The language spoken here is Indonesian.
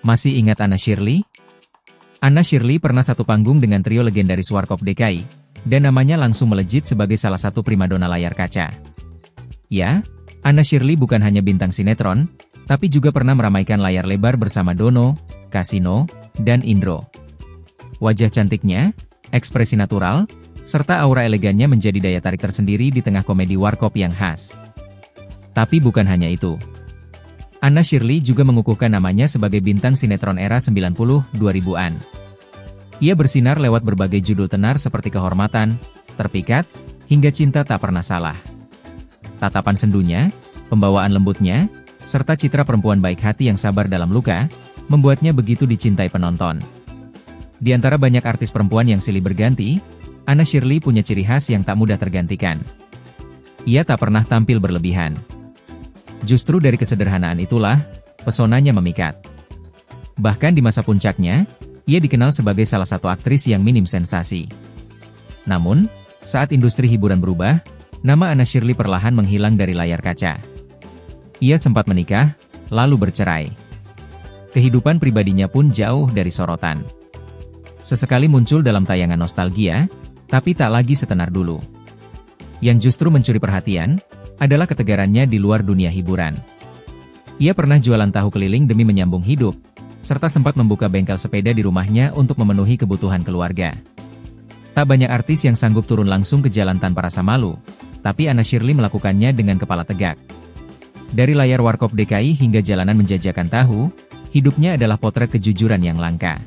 Masih ingat Anna Shirley? Anna Shirley pernah satu panggung dengan trio legendaris Warkop DKI, dan namanya langsung melejit sebagai salah satu primadona layar kaca. Ya, Anna Shirley bukan hanya bintang sinetron, tapi juga pernah meramaikan layar lebar bersama Dono, Kasino, dan Indro. Wajah cantiknya, ekspresi natural, serta aura elegannya menjadi daya tarik tersendiri di tengah komedi Warkop yang khas. Tapi bukan hanya itu. Anna Shirley juga mengukuhkan namanya sebagai bintang sinetron era 90-2000-an. Ia bersinar lewat berbagai judul tenar seperti Kehormatan, Terpikat, hingga Cinta Tak Pernah Salah. Tatapan sendunya, pembawaan lembutnya, serta citra perempuan baik hati yang sabar dalam luka, membuatnya begitu dicintai penonton. Di antara banyak artis perempuan yang silih berganti, Anna Shirley punya ciri khas yang tak mudah tergantikan. Ia tak pernah tampil berlebihan. Justru dari kesederhanaan itulah, pesonanya memikat. Bahkan di masa puncaknya, ia dikenal sebagai salah satu aktris yang minim sensasi. Namun, saat industri hiburan berubah, nama Anna Shirley perlahan menghilang dari layar kaca. Ia sempat menikah, lalu bercerai. Kehidupan pribadinya pun jauh dari sorotan. Sesekali muncul dalam tayangan nostalgia, tapi tak lagi setenar dulu. Yang justru mencuri perhatian, adalah ketegarannya di luar dunia hiburan. Ia pernah jualan tahu keliling demi menyambung hidup, serta sempat membuka bengkel sepeda di rumahnya untuk memenuhi kebutuhan keluarga. Tak banyak artis yang sanggup turun langsung ke jalan tanpa rasa malu, tapi Anna Shirley melakukannya dengan kepala tegak. Dari layar Warkop DKI hingga jalanan menjajakan tahu, hidupnya adalah potret kejujuran yang langka.